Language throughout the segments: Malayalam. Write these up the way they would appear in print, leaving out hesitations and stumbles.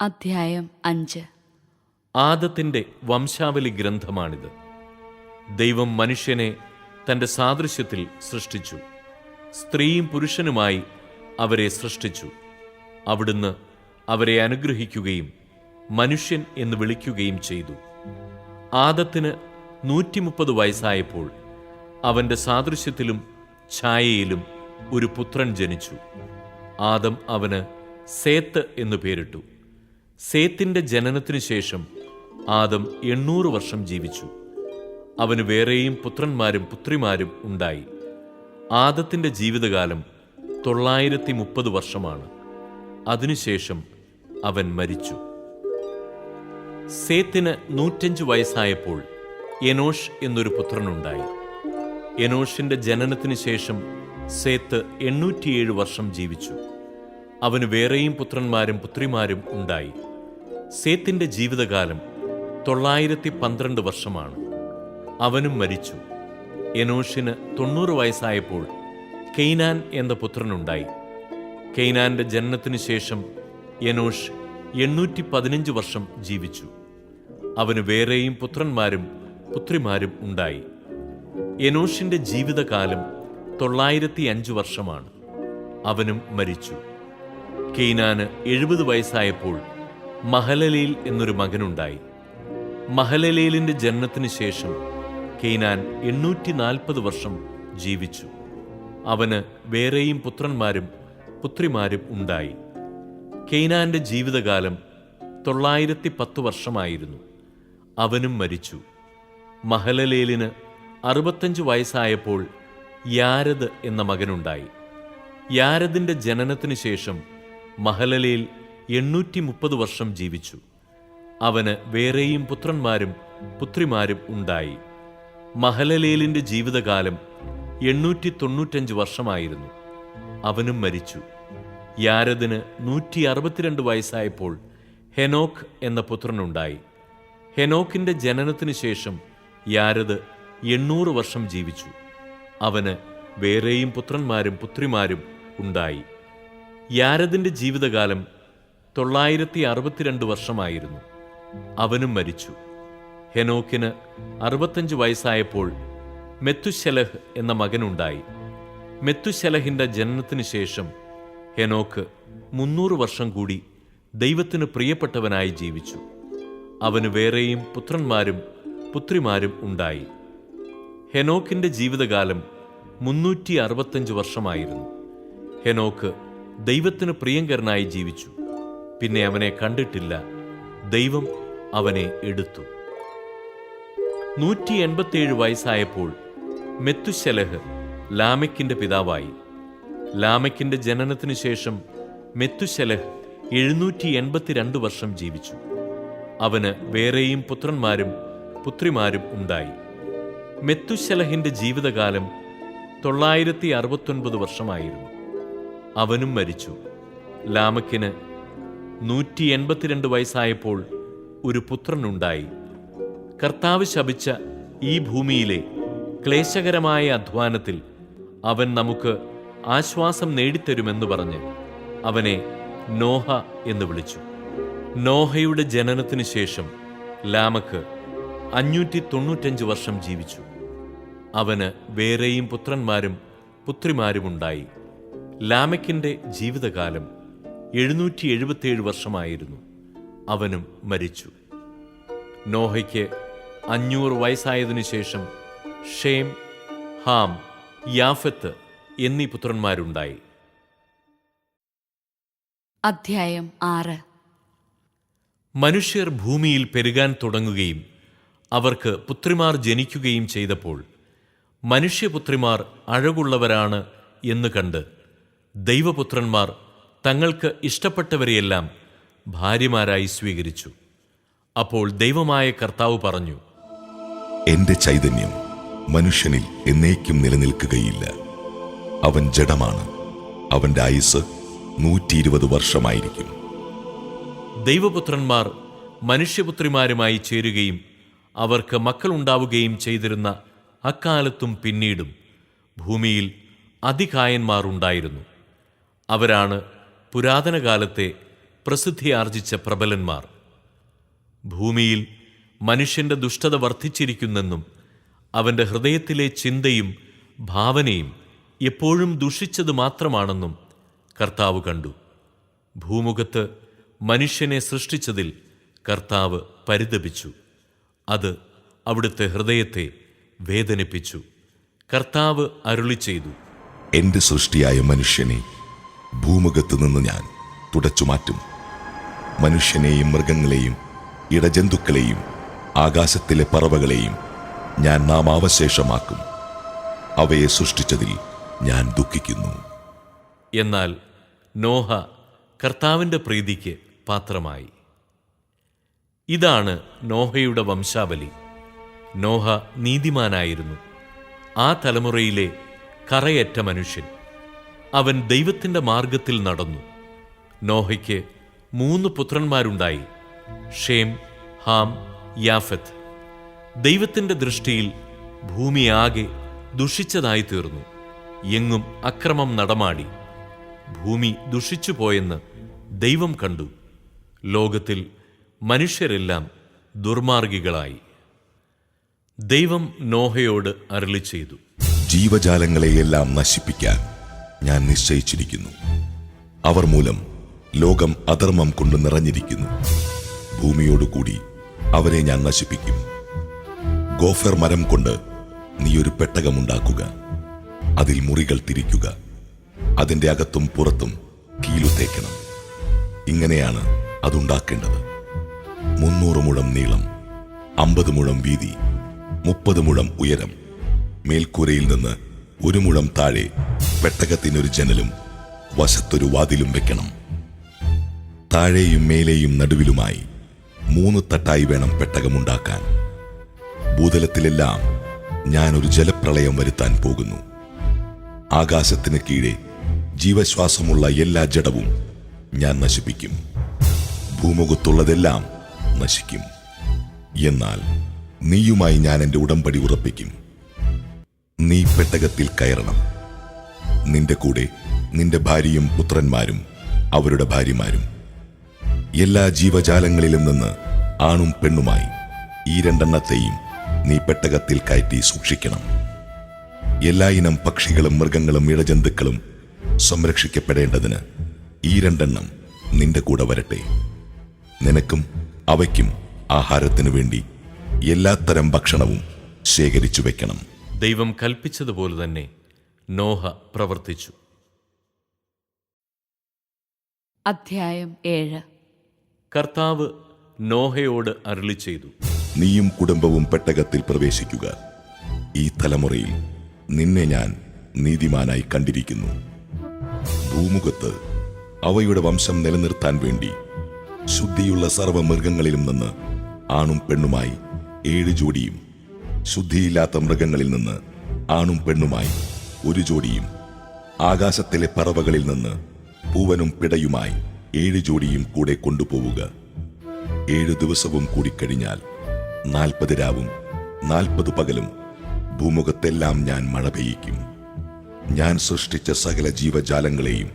അധ്യായം 5. ആദത്തിന്റെ വംശാവലി ഗ്രന്ഥമാണിത്. ദൈവം മനുഷ്യനെ തന്റെ സാദൃശ്യത്തിൽ സൃഷ്ടിച്ചു. സ്ത്രീയും പുരുഷനുമായി അവരെ സൃഷ്ടിച്ചു. അവിടുന്ന് അവരെ അനുഗ്രഹിക്കുകയും മനുഷ്യൻ എന്ന് വിളിക്കുകയും ചെയ്തു. ആദത്തിന് 130 വയസ്സായപ്പോൾ അവന്റെ സാദൃശ്യത്തിലും ഛായയിലും ഒരു പുത്രൻ ജനിച്ചു. ആദം അവന് സേത്ത് എന്നു പേരിട്ടു. സേത്തിന്റെ ജനനത്തിനു ശേഷം ആദം 800 വർഷം ജീവിച്ചു. അവന് വേറെയും പുത്രന്മാരും പുത്രിമാരും ഉണ്ടായി. ആദത്തിന്റെ ജീവിതകാലം 930 വർഷമാണ്. അതിനുശേഷം അവൻ മരിച്ചു. സേത്തിന് 105 വയസ്സായപ്പോൾ എനോഷ് എന്നൊരു പുത്രനുണ്ടായി. എനോഷിന്റെ ജനനത്തിനു ശേഷം സേത്ത് 807 വർഷം ജീവിച്ചു. അവന് വേറെയും പുത്രന്മാരും പുത്രിമാരും ഉണ്ടായി. സേത്തിന്റെ ജീവിതകാലം 912 വർഷമാണ്. അവനും മരിച്ചു. എനോഷിന് 90 വയസ്സായപ്പോൾ കെയ്നാൻ എന്ന പുത്രനുണ്ടായി. കെയ്നാന്റെ ജനനത്തിനു ശേഷം എനോഷ് 815 വർഷം ജീവിച്ചു. അവന് വേറെയും പുത്രന്മാരും പുത്രിമാരും ഉണ്ടായി. എനോഷിന്റെ ജീവിതകാലം 905 വർഷമാണ്. അവനും മരിച്ചു. കെയ്നാന് 70 വയസ്സായപ്പോൾ മഹലലേൽ എന്നൊരു മകനുണ്ടായി. മഹലലേലിന്റെ ജനനത്തിനു ശേഷം കെയ്നാൻ 840 വർഷം ജീവിച്ചു. അവന് വേറെയും പുത്രന്മാരും പുത്രിമാരും ഉണ്ടായി. കെയ്നാന്റെ ജീവിതകാലം 910 വർഷമായിരുന്നു. അവനും മരിച്ചു. മഹലലേലിന് 65 വയസ്സായപ്പോൾ യാരദ് എന്ന മകനുണ്ടായി. യാരദിന്റെ ജനനത്തിനു ശേഷം മഹലലേൽ 830 വർഷം ജീവിച്ചു. അവന് വേറെയും പുത്രന്മാരും പുത്രിമാരും ഉണ്ടായി. മഹലലേലിന്റെ ജീവിതകാലം 895 വർഷമായിരുന്നു. അവനും മരിച്ചു. യാരദിന് 162 വയസ്സായപ്പോൾ ഹെനോക്ക് എന്ന പുത്രനുണ്ടായി. ഹെനോക്കിന്റെ ജനനത്തിനു ശേഷം യാരദ് 800 വർഷം ജീവിച്ചു. അവന് വേറെയും പുത്രന്മാരും പുത്രിമാരും ഉണ്ടായി. യാരദിന്റെ ജീവിതകാലം 962 വർഷമായിരുന്നു. അവനും മരിച്ചു. ഹെനോക്കിന് 65 വയസ്സായപ്പോൾ മെത്തുശലഹ് എന്ന മകനുണ്ടായി. മെത്തുശലഹിന്റെ ജനനത്തിനു ശേഷം ഹെനോക്ക് 300 വർഷം കൂടി ദൈവത്തിന് പ്രിയപ്പെട്ടവനായി ജീവിച്ചു. അവന് വേറെയും പുത്രന്മാരും പുത്രിമാരും ഉണ്ടായി. ഹെനോക്കിന്റെ ജീവിതകാലം 365 വർഷമായിരുന്നു. ഹെനോക്ക് ദൈവത്തിന് പ്രിയങ്കരനായി ജീവിച്ചു. പിന്നെ അവനെ കണ്ടിട്ടില്ല. ദൈവം അവനെ എടുത്തു. 187 വയസ്സായപ്പോൾ മെത്തുശലഹ് ലാമെക്കിന്റെ പിതാവായി. ലാമെക്കിന്റെ ജനനത്തിനു ശേഷം മെത്തുശലഹ് 782 വർഷം ജീവിച്ചു. അവന് വേറെയും പുത്രന്മാരും പുത്രിമാരും ഉണ്ടായി. മെത്തുശലഹിന്റെ ജീവിതകാലം 969 വർഷമായിരുന്നു. അവനും മരിച്ചു. ലാമക്കിന് 182 വയസ്സായപ്പോൾ ഒരു പുത്രനുണ്ടായി. കർത്താവ് ശപിച്ച ഈ ഭൂമിയിലെ ക്ലേശകരമായ അധ്വാനത്തിൽ അവൻ നമുക്ക് ആശ്വാസം നേടിത്തരുമെന്ന് പറഞ്ഞ് അവനെ നോഹ എന്ന് വിളിച്ചു. നോഹയുടെ ജനനത്തിനു ശേഷം ലാമക്ക് 595 വർഷം ജീവിച്ചു. അവന് വേറെയും പുത്രന്മാരും പുത്രിമാരുമുണ്ടായി. ലാമെക്കിന്റെ ജീവിതകാലം 777 വർഷമായിരുന്നു. അവനും മരിച്ചു. നോഹയ്ക്ക് 500 വയസ്സായതിനു ശേഷം ഷേം, ഹാം, യാഫത്ത് എന്നീ പുത്രന്മാരുണ്ടായി. അധ്യായം 6. മനുഷ്യർ ഭൂമിയിൽ പെരുകാൻ തുടങ്ങുകയും അവർക്ക് പുത്രിമാർ ജനിക്കുകയും ചെയ്തപ്പോൾ മനുഷ്യപുത്രിമാർ അഴകുള്ളവരാണ് എന്ന് കണ്ട് ദൈവപുത്രന്മാർ തങ്ങൾക്ക് ഇഷ്ടപ്പെട്ടവരെയെല്ലാം ഭാര്യമാരായി സ്വീകരിച്ചു. അപ്പോൾ ദൈവമായ കർത്താവ് പറഞ്ഞു, എന്റെ ചൈതന്യം മനുഷ്യനിൽ എന്നേക്കും നിലനിൽക്കുകയില്ല. അവൻ ജഡമാണ്. അവന്റെ ആയുസ് 120 വർഷമായിരിക്കും. ദൈവപുത്രന്മാർ മനുഷ്യപുത്രിമാരുമായി ചേരുകയും അവർക്ക് മക്കളുണ്ടാവുകയും ചെയ്തിരുന്ന അക്കാലത്തും പിന്നീടും ഭൂമിയിൽ അതികായന്മാർ ഉണ്ടായിരുന്നു. അവരാണ് പുരാതന കാലത്തെ പ്രസിദ്ധിയാർജിച്ച പ്രബലന്മാർ. ഭൂമിയിൽ മനുഷ്യന്റെ ദുഷ്ടത വർദ്ധിച്ചിരിക്കുന്നെന്നും അവന്റെ ഹൃദയത്തിലെ ചിന്തയും ഭാവനയും എപ്പോഴും ദുഷിച്ചത് മാത്രമാണെന്നും കർത്താവ് കണ്ടു. ഭൂമുഖത്ത് മനുഷ്യനെ സൃഷ്ടിച്ചതിൽ കർത്താവ് പരിതപിച്ചു. അത് അവിടുത്തെ ഹൃദയത്തെ വേദനിപ്പിച്ചു. കർത്താവ് അരുളിച്ചെയ്തു, എന്റെ സൃഷ്ടിയായ മനുഷ്യനെ ഭൂമുഖത്ത് നിന്ന് ഞാൻ തുടച്ചുമാറ്റും. മനുഷ്യനെയും മൃഗങ്ങളെയും ഇടജന്തുക്കളെയും ആകാശത്തിലെ പറവകളെയും ഞാൻ നാമാവശേഷമാക്കും. അവയെ സൃഷ്ടിച്ചതിൽ ഞാൻ ദുഃഖിക്കുന്നു. എന്നാൽ നോഹ കർത്താവിൻ്റെ പ്രീതിക്ക് പാത്രമായി. ഇതാണ് നോഹയുടെ വംശാവലി. നോഹ നീതിമാനായിരുന്നു, ആ തലമുറയിലെ കറയറ്റ മനുഷ്യൻ. അവൻ ദൈവത്തിൻ്റെ മാർഗത്തിൽ നടന്നു. നോഹയ്ക്ക് 3 പുത്രന്മാരുണ്ടായി: ഷേം, ഹാം, യാഫത്ത്. ദൈവത്തിൻ്റെ ദൃഷ്ടിയിൽ ഭൂമിയാകെ ദുഷിച്ചതായി തീർന്നു. എങ്ങും അക്രമം നടമാടി. ഭൂമി ദുഷിച്ചുപോയെന്ന് ദൈവം കണ്ടു. ലോകത്തിൽ മനുഷ്യരെല്ലാം ദുർമാർഗികളായി. ദൈവം നോഹയോട് അരുളിച്ചെയ്തു, ജീവജാലങ്ങളെയെല്ലാം നശിപ്പിക്കാൻ ഞാൻ നിശ്ചയിച്ചിരിക്കുന്നു. അവർ മൂലം ലോകം അധർമ്മം കൊണ്ട് നിറഞ്ഞിരിക്കുന്നു. ഭൂമിയോടുകൂടി അവരെ ഞാൻ നശിപ്പിക്കും. ഗോഫർ മരം കൊണ്ട് നീ ഒരു പെട്ടകമുണ്ടാക്കുക. അതിൽ മുറികൾ തിരിക്കുക. അതിൻ്റെ അകത്തും പുറത്തും കീലു തേക്കണം. ഇങ്ങനെയാണ് അതുണ്ടാക്കേണ്ടത്. 300 മുഴം നീളം, 50 മുഴം വീതി, 30 മുഴം ഉയരം. മേൽക്കൂരയിൽ നിന്ന് 1 മുഴം താഴെ പെട്ടകത്തിനൊരു ജനലും വശത്തൊരു വാതിലും വെക്കണം. താഴെയും മേലെയും നടുവിലുമായി 3 തട്ടായി വേണം പെട്ടകമുണ്ടാക്കാൻ. ഭൂതലത്തിലെല്ലാം ഞാനൊരു ജലപ്രളയം വരുത്താൻ പോകുന്നു. ആകാശത്തിന് കീഴെ ജീവശ്വാസമുള്ള എല്ലാ ജഡവും ഞാൻ നശിപ്പിക്കും. ഭൂമുഖത്തുള്ളതെല്ലാം നശിക്കും. എന്നാൽ നീയുമായി ഞാൻ എൻ്റെ ഉടമ്പടി ഉറപ്പിക്കും. നീ പെട്ടകത്തിൽ കയറണം. നിന്റെ കൂടെ നിന്റെ ഭാര്യയും പുത്രന്മാരും അവരുടെ ഭാര്യമാരും. എല്ലാ ജീവജാലങ്ങളിലും നിന്ന് ആണും പെണ്ണുമായി ഈ 2 എണ്ണത്തെയും നീ പെട്ടകത്തിൽ കയറ്റി സൂക്ഷിക്കണം. എല്ലാ ഇനം പക്ഷികളും മൃഗങ്ങളും ഇഴജന്തുക്കളും സംരക്ഷിക്കപ്പെടേണ്ടതിന് ഈ 2 എണ്ണം നിന്റെ കൂടെ വരട്ടെ. നിനക്കും അവയ്ക്കും ആഹാരത്തിനു വേണ്ടി എല്ലാത്തരം ഭക്ഷണവും ശേഖരിച്ചു വെക്കണം. ദൈവം കൽപ്പിച്ചതുപോലെ തന്നെ നോഹ പ്രവർത്തിച്ചു. അധ്യായം 7. കർത്താവ് നോഹയോട് അരുളിച്ചെയ്തു, നീയും കുടുംബവും പെട്ടകത്തിൽ പ്രവേശിക്കുക. ഈ തലമുറയിൽ നിന്നെ ഞാൻ നീതിമാനായി കണ്ടിരിക്കുന്നു. ഭൂമുഖത്ത് അവയുടെ വംശം നിലനിർത്താൻ വേണ്ടി ശുദ്ധിയുള്ള സർവ്വമൃഗങ്ങളിലും നിന്ന് ആണും പെണ്ണുമായി 7 ജോഡിയും, ശുദ്ധിയില്ലാത്ത മൃഗങ്ങളിൽ നിന്ന് ആണും പെണ്ണുമായി 1 ജോഡിയും, ആകാശത്തിലെ പറവകളിൽ നിന്ന് പൂവനും പിടയുമായി 7 ജോഡിയും കൂടെ കൊണ്ടുപോവുക. 7 ദിവസവും കൂടിക്കഴിഞ്ഞാൽ 40 രാവും 40 പകലും ഭൂമുഖത്തെല്ലാം ഞാൻ മഴ പെയ്യിക്കും. ഞാൻ സൃഷ്ടിച്ച സകല ജീവജാലങ്ങളെയും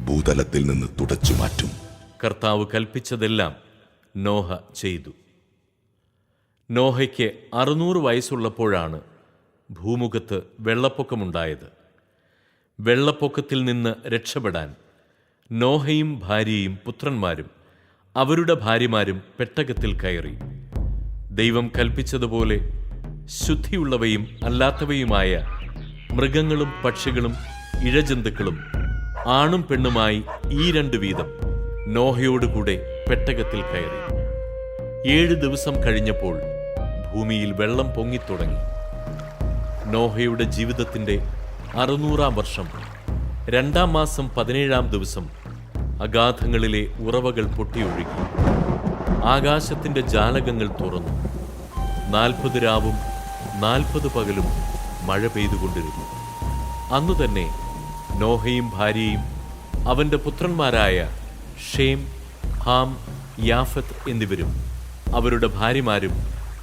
ഭൂതലത്തിൽ നിന്ന് തുടച്ചു മാറ്റും. കർത്താവ് കൽപ്പിച്ചതെല്ലാം നോഹ ചെയ്തു. നോഹയ്ക്ക് 600 വയസ്സുള്ളപ്പോഴാണ് ഭൂമുഖത്ത് വെള്ളപ്പൊക്കമുണ്ടായത്. വെള്ളപ്പൊക്കത്തിൽ നിന്ന് രക്ഷപ്പെടാൻ നോഹയും ഭാര്യയും പുത്രന്മാരും അവരുടെ ഭാര്യമാരും പെട്ടകത്തിൽ കയറി. ദൈവം കൽപ്പിച്ചതുപോലെ ശുദ്ധിയുള്ളവയും അല്ലാത്തവയുമായ മൃഗങ്ങളും പക്ഷികളും ഇഴജന്തുക്കളും ആണും പെണ്ണുമായി ഈ 2 വീതം നോഹയോടുകൂടെ പെട്ടകത്തിൽ കയറി. 7 ദിവസം കഴിഞ്ഞപ്പോൾ ഭൂമിയിൽ വെള്ളം പൊങ്ങിത്തുടങ്ങി. നോഹയുടെ ജീവിതത്തിൻ്റെ 600-ാം വർഷം 2-ാം മാസം 17-ാം ദിവസം അഗാധങ്ങളിലെ ഉറവകൾ പൊട്ടിയൊഴുകി. ആകാശത്തിൻ്റെ ജാലകങ്ങൾ തുറന്നു. 40 രാവും 40 പകലും മഴ പെയ്തുകൊണ്ടിരുന്നു. അന്നു തന്നെ നോഹയും ഭാര്യയും അവൻ്റെ പുത്രന്മാരായ ഷേം, ഹാം, യാഫത്ത് എന്നിവരും അവരുടെ ഭാര്യമാരും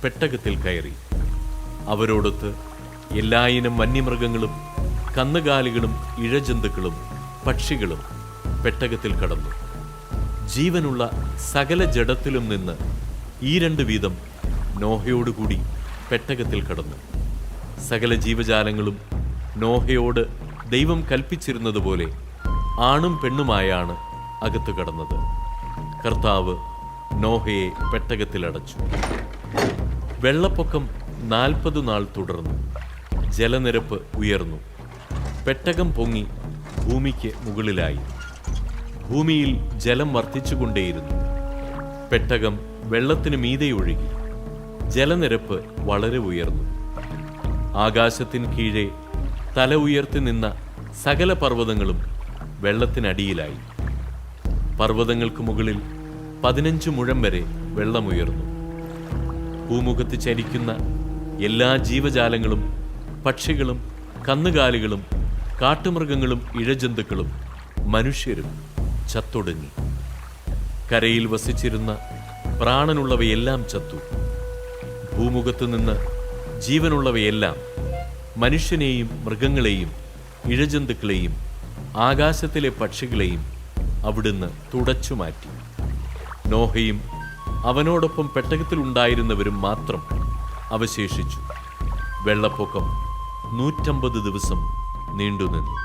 പെട്ടകത്തിൽ കയറി. അവരോടൊത്ത് എല്ലായിനം വന്യമൃഗങ്ങളും കന്നുകാലികളും ഇഴജന്തുക്കളും പക്ഷികളും പെട്ടകത്തിൽ കടന്നു. ജീവനുള്ള സകല ജഡത്തിലും നിന്ന് ഈ 2 വീതം നോഹയോടുകൂടി പെട്ടകത്തിൽ കടന്നു. സകല ജീവജാലങ്ങളും നോഹയോട് ദൈവം കൽപ്പിച്ചിരുന്നതുപോലെ ആണും പെണ്ണുമായാണ് അകത്ത് കടന്നത്. കർത്താവ് നോഹയെ പെട്ടകത്തിലടച്ചു. വെള്ളപ്പൊക്കം 40 നാൾ തുടർന്നു. ജലനിരപ്പ് ഉയർന്നു. പെട്ടകം പൊങ്ങി ഭൂമിക്ക് മുകളിലായി. ഭൂമിയിൽ ജലം വർദ്ധിച്ചുകൊണ്ടേയിരുന്നു. പെട്ടകം വെള്ളത്തിന് മീതെ ഒഴുകി. ജലനിരപ്പ് വളരെ ഉയർന്നു. ആകാശത്തിന് കീഴെ തല ഉയർത്തി നിന്ന സകല പർവ്വതങ്ങളും വെള്ളത്തിനടിയിലായി. പർവ്വതങ്ങൾക്ക് മുകളിൽ 15 മുഴം വരെ വെള്ളമുയർന്നു. ഭൂമുഖത്ത് ചരിക്കുന്ന എല്ലാ ജീവജാലങ്ങളും, പക്ഷികളും, കന്നുകാലികളും, കാട്ടുമൃഗങ്ങളും, ഇഴജന്തുക്കളും, മനുഷ്യരും ചത്തൊടുങ്ങി. കരയിൽ വസിച്ചിരുന്ന പ്രാണനുള്ളവയെല്ലാം ചത്തു. ഭൂമുഖത്ത് നിന്ന് ജീവനുള്ളവയെല്ലാം, മനുഷ്യനെയും മൃഗങ്ങളെയും ഇഴജന്തുക്കളെയും ആകാശത്തിലെ പക്ഷികളെയും അവിടുന്ന് തുടച്ചുമാറ്റി. നോഹയും അവനോടൊപ്പം പെട്ടകത്തിലുണ്ടായിരുന്നവരും മാത്രം അവശേഷിച്ചു. വെള്ളപ്പൊക്കം 150 ദിവസം നീണ്ടുനിന്നു.